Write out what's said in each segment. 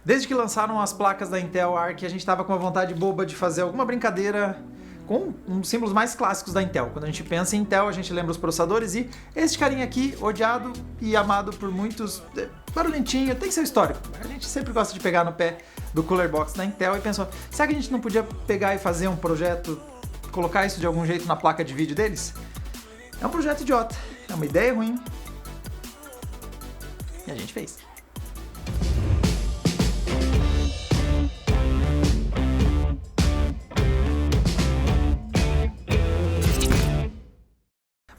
Desde que lançaram as placas da Intel Arc, a gente estava com uma vontade boba de fazer alguma brincadeira com um dos símbolos mais clássicos da Intel. Quando a gente pensa em Intel, a gente lembra os processadores e este carinha aqui, odiado e amado por muitos, barulhentinho, tem seu histórico. A gente sempre gosta de pegar no pé do Cooler Box da Intel e pensou, será que a gente não podia pegar e fazer um projeto, colocar isso de algum jeito na placa de vídeo deles? É um projeto idiota, é uma ideia ruim e a gente fez.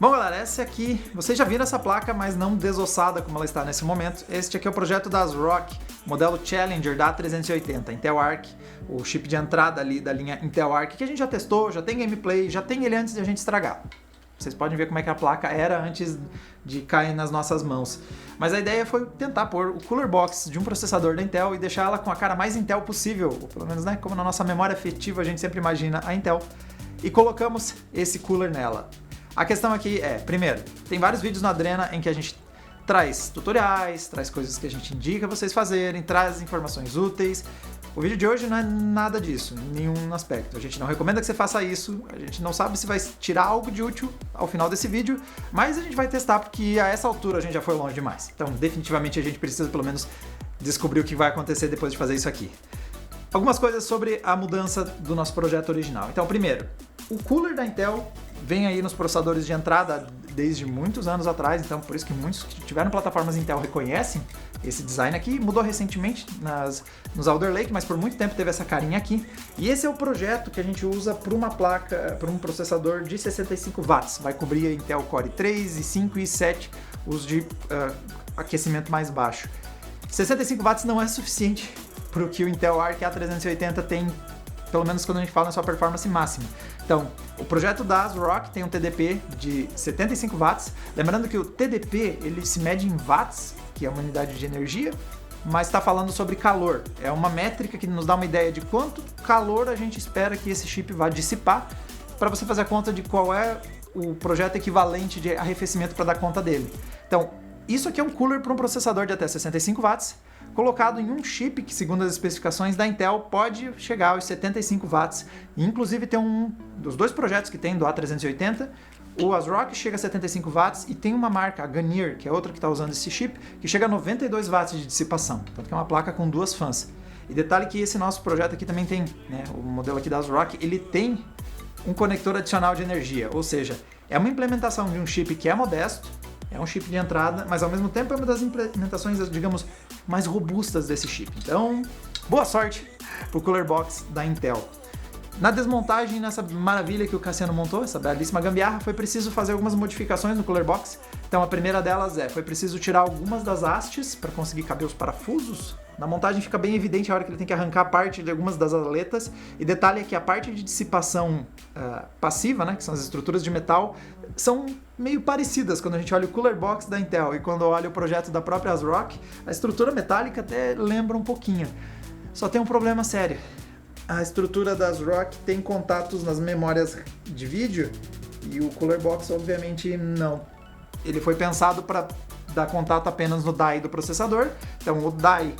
Bom, galera, essa aqui, vocês já viram essa placa, mas não desossada como ela está nesse momento. Este aqui é o projeto da ASRock, modelo Challenger da A380, Intel Arc, o chip de entrada ali da linha Intel Arc, que a gente já testou, já tem gameplay, já tem ele antes de a gente estragar. Vocês podem ver como é que a placa era antes de cair nas nossas mãos. Mas a ideia foi tentar pôr o Cooler Box de um processador da Intel e deixar ela com a cara mais Intel possível, ou pelo menos, né, como na nossa memória afetiva a gente sempre imagina a Intel, e colocamos esse cooler nela. A questão aqui é, primeiro, tem vários vídeos na Adrena em que a gente traz tutoriais, traz coisas que a gente indica vocês fazerem, traz informações úteis. O vídeo de hoje não é nada disso, em nenhum aspecto. A gente não recomenda que você faça isso, a gente não sabe se vai tirar algo de útil ao final desse vídeo, mas a gente vai testar porque a essa altura a gente já foi longe demais. Então, definitivamente a gente precisa pelo menos descobrir o que vai acontecer depois de fazer isso aqui. Algumas coisas sobre a mudança do nosso projeto original. Então, primeiro, o cooler da Intel vem aí nos processadores de entrada desde muitos anos atrás, então por isso que muitos que tiveram plataformas Intel reconhecem esse design aqui. Mudou recentemente nos Alder Lake, mas por muito tempo teve essa carinha aqui. E esse é o projeto que a gente usa para uma placa, para um processador de 65 watts. Vai cobrir a Intel Core 3, i5 e i7, os de aquecimento mais baixo. 65 watts não é suficiente para o que o Intel Arc A380 tem, pelo menos quando a gente fala na sua performance máxima. Então, o projeto da ASRock tem um TDP de 75 watts. Lembrando que o TDP ele se mede em watts, que é uma unidade de energia, mas está falando sobre calor. É uma métrica que nos dá uma ideia de quanto calor a gente espera que esse chip vá dissipar, para você fazer a conta de qual é o projeto equivalente de arrefecimento para dar conta dele. Então, isso aqui é um cooler para um processador de até 65 watts, colocado em um chip que, segundo as especificações da Intel, pode chegar aos 75 watts. Inclusive tem um dos dois projetos que tem do A380, o ASRock chega a 75 watts e tem uma marca, a Ganier, que é outra que está usando esse chip, que chega a 92 watts de dissipação. Tanto que é uma placa com duas fãs. E detalhe que esse nosso projeto aqui também tem, né, o modelo aqui da ASRock, ele tem um conector adicional de energia, ou seja, é uma implementação de um chip que é modesto, é um chip de entrada, mas ao mesmo tempo é uma das implementações, digamos, mais robustas desse chip. Então, boa sorte pro Cooler Box da Intel. Na desmontagem, nessa maravilha que o Cassiano montou, essa belíssima gambiarra, foi preciso fazer algumas modificações no Cooler Box. Então a primeira delas foi preciso tirar algumas das hastes para conseguir caber os parafusos. Na montagem fica bem evidente a hora que ele tem que arrancar parte de algumas das aletas. E detalhe é que a parte de dissipação passiva, né, que são as estruturas de metal, são meio parecidas quando a gente olha o Cooler Box da Intel e quando olha o projeto da própria ASRock, a estrutura metálica até lembra um pouquinho. Só tem um problema sério. A estrutura da ASRock tem contatos nas memórias de vídeo e o Cooler Box obviamente não. Ele foi pensado para dar contato apenas no die do processador, então o die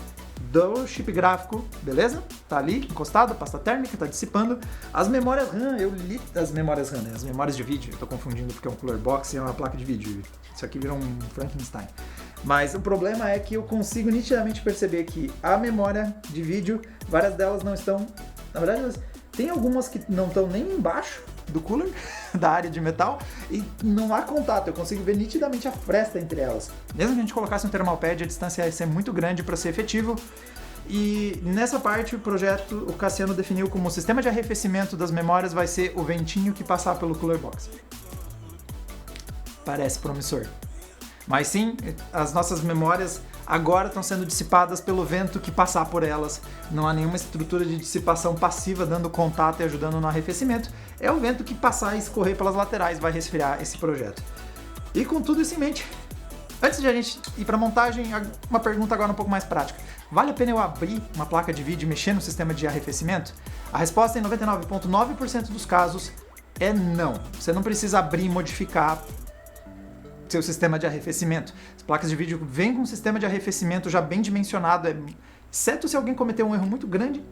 do chip gráfico, beleza? Tá ali, encostado, pasta térmica, tá dissipando. As memórias RAM, eu li as memórias RAM, né? As memórias de vídeo, eu tô confundindo porque é um Cooler Box e é uma placa de vídeo. Isso aqui virou um Frankenstein. Mas o problema é que eu consigo nitidamente perceber que a memória de vídeo, várias delas não estão... Na verdade, tem algumas que não estão nem embaixo do cooler, da área de metal, e não há contato, eu consigo ver nitidamente a fresta entre elas. Mesmo que a gente colocasse um thermal pad, a distância ia ser muito grande para ser efetivo, e nessa parte o projeto, o Cassiano definiu como o sistema de arrefecimento das memórias vai ser o ventinho que passar pelo Cooler Box. Parece promissor. Mas sim, as nossas memórias agora estão sendo dissipadas pelo vento que passar por elas. Não há nenhuma estrutura de dissipação passiva dando contato e ajudando no arrefecimento. É o vento que passar e escorrer pelas laterais vai resfriar esse projeto. E com tudo isso em mente, antes de a gente ir para a montagem, uma pergunta agora um pouco mais prática. Vale a pena eu abrir uma placa de vídeo e mexer no sistema de arrefecimento? A resposta em 99,9% dos casos é não. Você não precisa abrir e modificar seu sistema de arrefecimento. As placas de vídeo vêm com um sistema de arrefecimento já bem dimensionado, exceto se alguém cometer um erro muito grande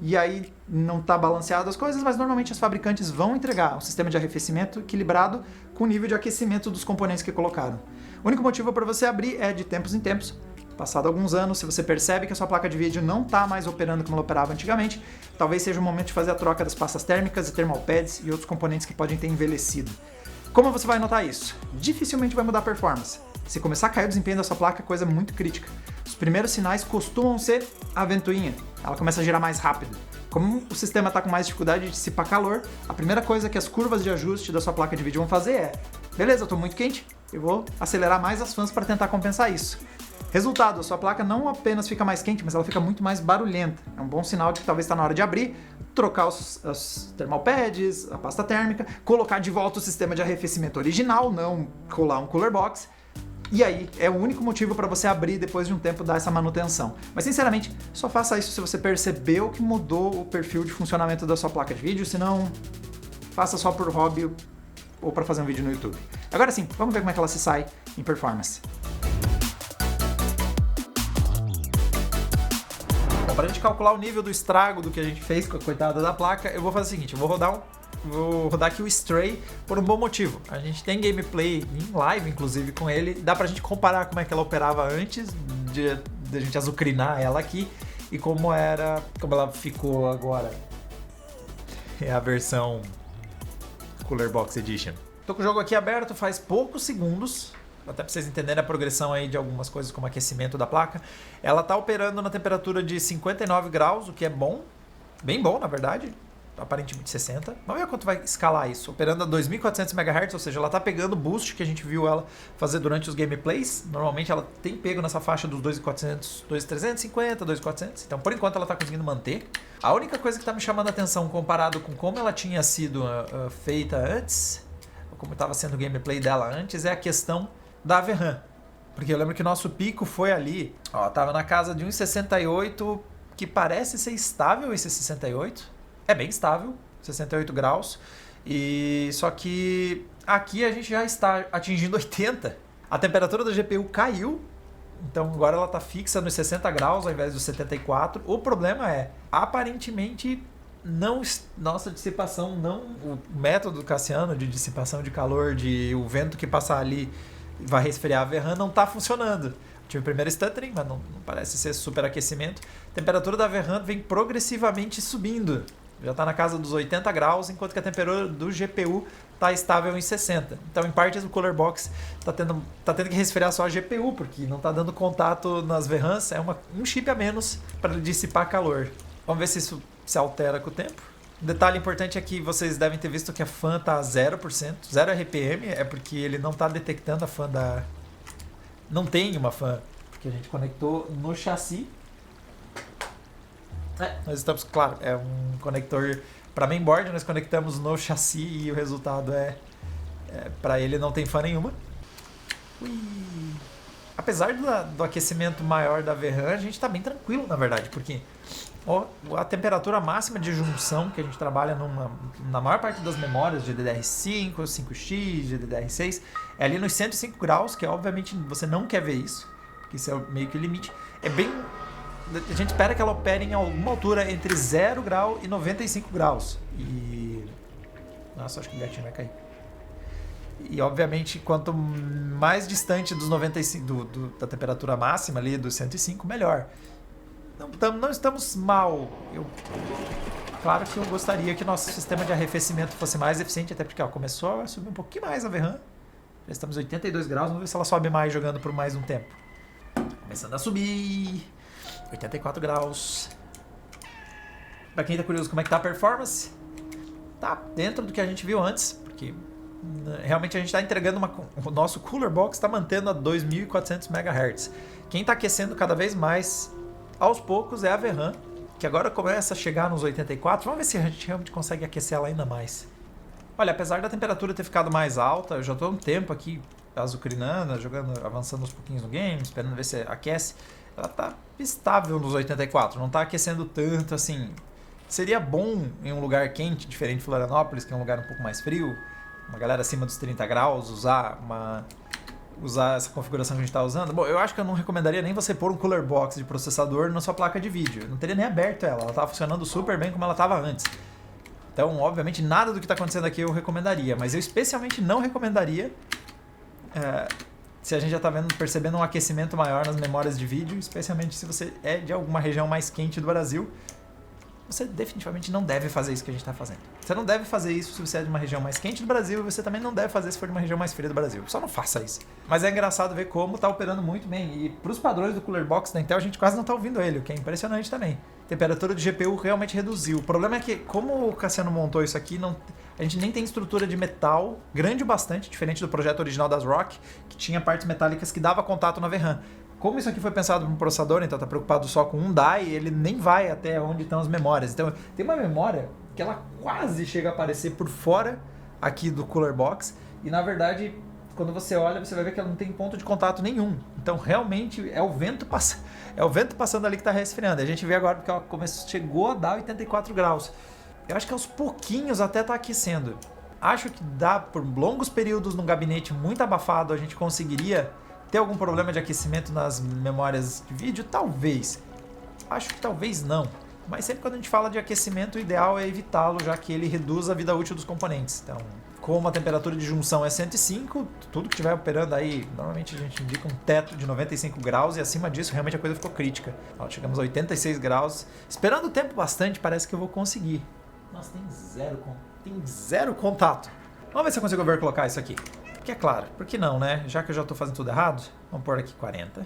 e aí não está balanceado as coisas, mas normalmente os fabricantes vão entregar um sistema de arrefecimento equilibrado com o nível de aquecimento dos componentes que colocaram. O único motivo para você abrir é de tempos em tempos. Passado alguns anos, se você percebe que a sua placa de vídeo não está mais operando como ela operava antigamente, talvez seja o momento de fazer a troca das pastas térmicas e thermal pads e outros componentes que podem ter envelhecido. Como você vai notar isso? Dificilmente vai mudar a performance. Se começar a cair o desempenho da sua placa, é coisa muito crítica. Os primeiros sinais costumam ser a ventoinha. Ela começa a girar mais rápido. Como o sistema está com mais dificuldade de dissipar calor, a primeira coisa que as curvas de ajuste da sua placa de vídeo vão fazer é: beleza, eu estou muito quente, eu vou acelerar mais as fãs para tentar compensar isso. Resultado, a sua placa não apenas fica mais quente, mas ela fica muito mais barulhenta. É um bom sinal de que talvez está na hora de abrir, trocar os thermal pads, a pasta térmica, colocar de volta o sistema de arrefecimento original, não colar um cooler box. E aí, é o único motivo para você abrir depois de um tempo dar essa manutenção. Mas sinceramente, só faça isso se você percebeu que mudou o perfil de funcionamento da sua placa de vídeo, senão faça só por hobby ou para fazer um vídeo no YouTube. Agora sim, vamos ver como é que ela se sai em performance. Para a gente calcular o nível do estrago do que a gente fez com a coitada da placa, eu vou fazer o seguinte, eu vou rodar aqui o Stray por um bom motivo. A gente tem gameplay em live, inclusive, com ele. Dá pra gente comparar como é que ela operava antes de a gente azucrinar ela aqui e como ela ficou agora. É a versão Cooler Box Edition. Tô com o jogo aqui aberto faz poucos segundos. Até para vocês entenderem a progressão aí de algumas coisas como aquecimento da placa. Ela está operando na temperatura de 59 graus, o que é bom, bem bom na verdade, aparentemente 60. Vamos ver quanto vai escalar isso. Operando a 2400 MHz, ou seja, ela está pegando o boost que a gente viu ela fazer durante os gameplays. Normalmente ela tem pego nessa faixa dos 2400, 2350, 2400. Então por enquanto ela está conseguindo manter. A única coisa que está me chamando a atenção comparado com como ela tinha sido feita antes, ou como estava sendo o gameplay dela antes, é a questão da VRAM, porque eu lembro que o nosso pico foi ali, ó, tava na casa de 1,68, que parece ser estável esse 68, é bem estável, 68 graus, e só que aqui a gente já está atingindo 80, a temperatura da GPU caiu, então agora ela está fixa nos 60 graus ao invés dos 74, o problema é, aparentemente, nossa dissipação, o método do Cassiano de dissipação de calor, o vento que passar ali vai resfriar a VRAM, não está funcionando. Tive o primeiro stuttering, mas não parece ser superaquecimento. A temperatura da VRAM vem progressivamente subindo. Já está na casa dos 80 graus, enquanto que a temperatura do GPU está estável em 60. Então, em partes, o Cooler Box está tendo que resfriar só a GPU, porque não está dando contato nas VRAMs. É um chip a menos para dissipar calor. Vamos ver se isso se altera com o tempo. Um detalhe importante é que vocês devem ter visto que a fan está a 0%, 0 RPM, é porque ele não está detectando a fan da... Não tem uma fan, porque a gente conectou no chassi. Nós estamos, claro, é um conector para mainboard, nós conectamos no chassi e o resultado para ele não tem fan nenhuma. Apesar do aquecimento maior da VRAM, a gente está bem tranquilo, na verdade, porque a temperatura máxima de junção que a gente trabalha na maior parte das memórias de DDR5, 5X, de DDR6, é ali nos 105 graus, que obviamente você não quer ver isso, porque isso é meio que o limite. A gente espera que ela opere em alguma altura entre 0 grau e 95 graus. Nossa, acho que o gatinho vai cair. E obviamente, quanto mais distante dos 95, da temperatura máxima ali, dos 105, melhor. Não estamos mal. Claro que eu gostaria que nosso sistema de arrefecimento fosse mais eficiente, até porque começou a subir um pouquinho mais a VRAM. Já estamos em 82 graus, vamos ver se ela sobe mais jogando por mais um tempo. Começando a subir. 84 graus. Pra quem tá curioso como é que tá a performance, tá dentro do que a gente viu antes, porque realmente a gente está entregando o nosso Cooler Box está mantendo a 2400 MHz. Quem está aquecendo cada vez mais aos poucos é a VRAM, que agora começa a chegar nos 84. Vamos ver se a gente realmente consegue aquecer ela ainda mais. Olha, apesar da temperatura ter ficado mais alta, eu já estou um tempo aqui azucrinando, avançando uns pouquinhos no game, esperando ver se aquece. Ela está estável nos 84, não está aquecendo tanto assim. Seria bom em um lugar quente, diferente de Florianópolis, que é um lugar um pouco mais frio, uma galera acima dos 30 graus, usar usar essa configuração que a gente está usando. Bom, eu acho que eu não recomendaria nem você pôr um cooler box de processador na sua placa de vídeo. Eu não teria nem aberto ela estava funcionando super bem como ela estava antes. Então, obviamente, nada do que está acontecendo aqui eu recomendaria, mas eu especialmente não recomendaria se a gente já está percebendo um aquecimento maior nas memórias de vídeo, especialmente se você é de alguma região mais quente do Brasil. Você definitivamente não deve fazer isso que a gente está fazendo. Você não deve fazer isso se você é de uma região mais quente do Brasil, e você também não deve fazer se for de uma região mais fria do Brasil. Só não faça isso. Mas é engraçado ver como está operando muito bem. E para os padrões do Cooler Box da Intel, a gente quase não está ouvindo ele, o que é impressionante também. A temperatura de GPU realmente reduziu. O problema é que, como o Cassiano montou isso aqui, a gente nem tem estrutura de metal grande o bastante, diferente do projeto original das ROC, que tinha partes metálicas que dava contato na VRAM. Como isso aqui foi pensado para um processador, então está preocupado só com um die, ele nem vai até onde estão as memórias. Então tem uma memória que ela quase chega a aparecer por fora aqui do Cooler Box, e na verdade, quando você olha, você vai ver que ela não tem ponto de contato nenhum. Então realmente é o vento passando ali que está resfriando. A gente vê agora porque ela chegou a dar 84 graus. Eu acho que aos pouquinhos até está aquecendo. Acho que dá por longos períodos num gabinete muito abafado, a gente conseguiria ter algum problema de aquecimento nas memórias de vídeo? Talvez. Acho que talvez não. Mas sempre quando a gente fala de aquecimento, o ideal é evitá-lo, já que ele reduz a vida útil dos componentes. Então, como a temperatura de junção é 105, tudo que estiver operando aí, normalmente a gente indica um teto de 95 graus, e acima disso realmente a coisa ficou crítica. Ó, chegamos a 86 graus. Esperando o tempo bastante, parece que eu vou conseguir. Nossa, tem zero contato. Vamos ver se eu consigo overclockar isso aqui. Porque é claro, por que não, né? Já que eu já estou fazendo tudo errado, vamos pôr aqui 40.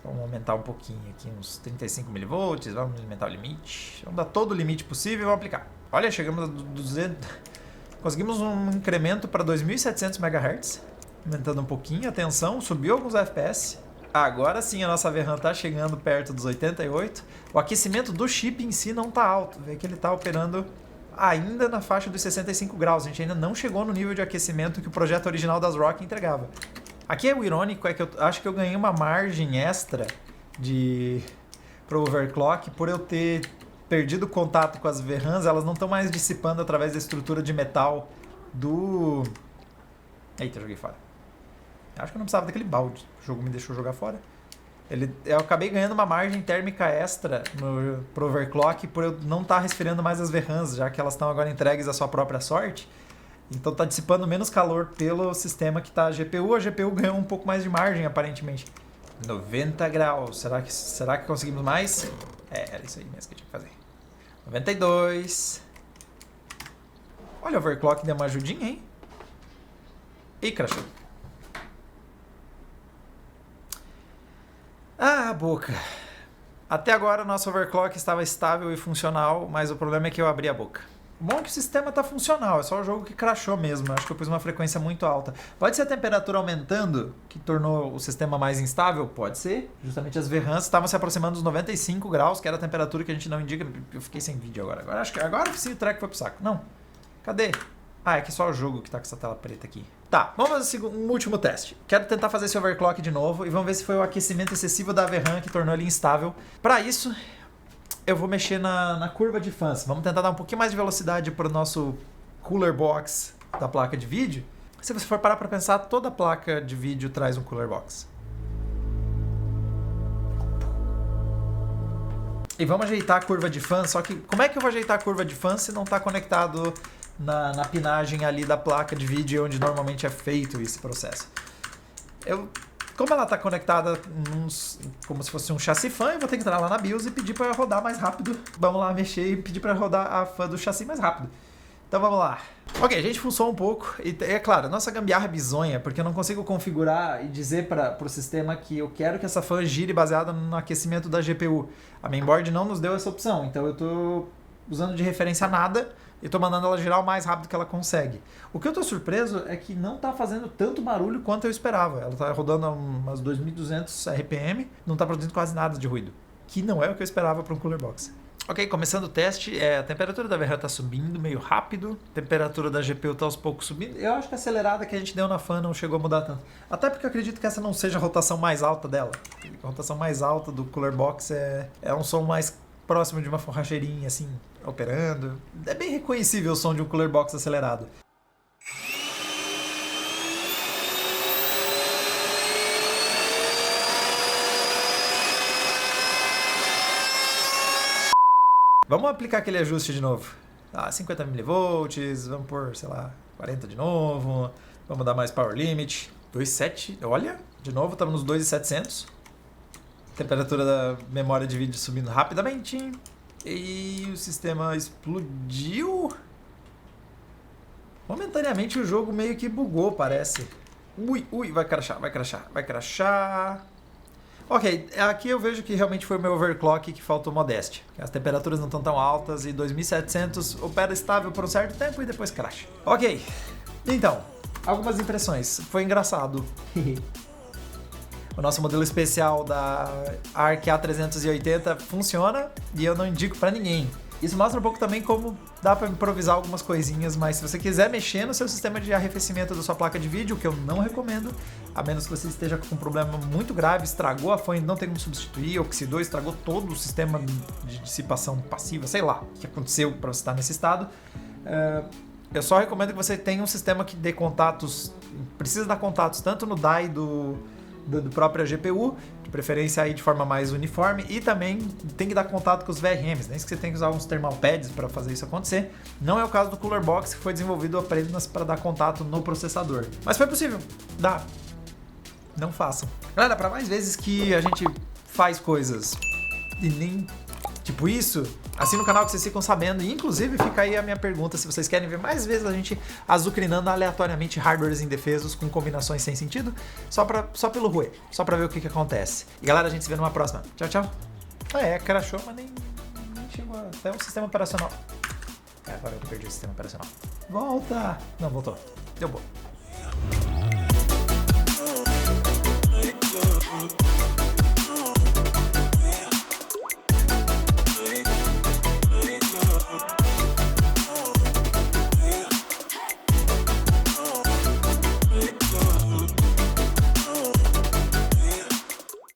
Vamos aumentar um pouquinho aqui, uns 35 mV, vamos aumentar o limite. Vamos dar todo o limite possível e vamos aplicar. Olha, chegamos a 200... Conseguimos um incremento para 2.700 MHz, aumentando um pouquinho a tensão, subiu alguns FPS. Agora sim a nossa VRAM está chegando perto dos 88. O aquecimento do chip em si não está alto, vê que ele está operando ainda na faixa dos 65 graus. A gente ainda não chegou no nível de aquecimento que o projeto original das ROC entregava. Aqui o irônico é que eu acho que eu ganhei uma margem extra pro overclock por eu ter perdido contato com as VRAMs. Elas não estão mais dissipando através da estrutura de metal do... Eita, joguei fora. Acho que eu não precisava daquele balde. O jogo me deixou jogar fora. Eu acabei ganhando uma margem térmica extra pro overclock por eu não estar resfriando mais as VRAMs, já que elas estão agora entregues à sua própria sorte. Então está dissipando menos calor pelo sistema que está a GPU. A GPU ganhou um pouco mais de margem, aparentemente. 90 graus. Será que conseguimos mais? Era isso aí mesmo que eu tinha que fazer. 92. Olha, o overclock deu uma ajudinha, hein? Ih, crashou. Ah, boca. Até agora o nosso overclock estava estável e funcional, mas o problema é que eu abri a boca. O bom é que o sistema está funcional, é só o jogo que crashou mesmo. Acho que eu pus uma frequência muito alta. Pode ser a temperatura aumentando, que tornou o sistema mais instável? Pode ser. Justamente as VRAMs estavam se aproximando dos 95 graus, que era a temperatura que a gente não indica. Eu fiquei sem vídeo agora. Acho que agora sim o track foi pro saco. Não. Cadê? Ah, é que só o jogo que tá com essa tela preta aqui. Tá, vamos fazer um último teste. Quero tentar fazer esse overclock de novo e vamos ver se foi o aquecimento excessivo da VRAM que tornou ele instável. Para isso, eu vou mexer na curva de fãs. Vamos tentar dar um pouquinho mais de velocidade para o nosso cooler box da placa de vídeo. Se você for parar para pensar, toda placa de vídeo traz um cooler box. E vamos ajeitar a curva de fãs, só que como é que eu vou ajeitar a curva de fãs se não está conectado na pinagem ali da placa de vídeo onde normalmente é feito esse processo? Como ela está conectada como se fosse um chassi fã, eu vou ter que entrar lá na BIOS e pedir para rodar mais rápido. Vamos lá mexer e pedir para rodar a fã do chassi mais rápido. Então vamos lá. Ok, a gente fuçou um pouco e é claro, a nossa gambiarra é bizonha, porque eu não consigo configurar e dizer para o sistema que eu quero que essa fã gire baseada no aquecimento da GPU. A mainboard não nos deu essa opção, então eu estou usando de referência nada e estou mandando ela girar o mais rápido que ela consegue. O que eu estou surpreso é que não está fazendo tanto barulho quanto eu esperava. Ela está rodando a umas 2.200 RPM, não está produzindo quase nada de ruído, que não é o que eu esperava para um cooler box. Ok, começando o teste, a temperatura da VRAM está subindo meio rápido, a temperatura da GPU está aos poucos subindo. Eu acho que a acelerada que a gente deu na fan não chegou a mudar tanto. Até porque eu acredito que essa não seja a rotação mais alta dela. A rotação mais alta do cooler box é um som mais próximo de uma forracheirinha, assim, operando. É bem reconhecível o som de um cooler box acelerado. Vamos aplicar aquele ajuste de novo. 50 mV, vamos por, sei lá, 40 de novo. Vamos dar mais power limit. 2.7, olha, de novo estamos nos 2.700. Temperatura da memória de vídeo subindo rapidamente. E o sistema explodiu. Momentaneamente o jogo meio que bugou, parece. Ui, vai crashar. Ok, aqui eu vejo que realmente foi o meu overclock que faltou modéstia. As temperaturas não estão tão altas e 2700 opera estável por um certo tempo e depois crasha. Ok, então, algumas impressões. Foi engraçado. O nosso modelo especial da ARC A380 funciona e eu não indico pra ninguém. Isso mostra um pouco também como dá para improvisar algumas coisinhas, mas se você quiser mexer no seu sistema de arrefecimento da sua placa de vídeo, que eu não recomendo, a menos que você esteja com um problema muito grave, estragou a fonte, não tem como substituir, oxidou, estragou todo o sistema de dissipação passiva, sei lá o que aconteceu para você estar nesse estado. Eu só recomendo que você tenha um sistema que dê contatos, precisa dar contatos tanto no DAI do próprio GPU, de preferência aí de forma mais uniforme, e também tem que dar contato com os VRMs, né? Isso que você tem que usar uns thermal pads para fazer isso acontecer. Não é o caso do Cooler Box, que foi desenvolvido apenas para dar contato no processador. Mas foi possível, dá. Não façam. Galera, para mais vezes que a gente faz coisas e nem tipo isso, assina o canal que vocês ficam sabendo. E inclusive fica aí a minha pergunta, se vocês querem ver mais vezes a gente azucrinando aleatoriamente hardwares indefesos com combinações sem sentido, só pelo ruê, só pra ver o que acontece. E galera, a gente se vê numa próxima. Tchau, tchau. Crashou, mas nem chegou até o sistema operacional. Agora eu perdi o sistema operacional. Volta! Não, voltou. Deu boa.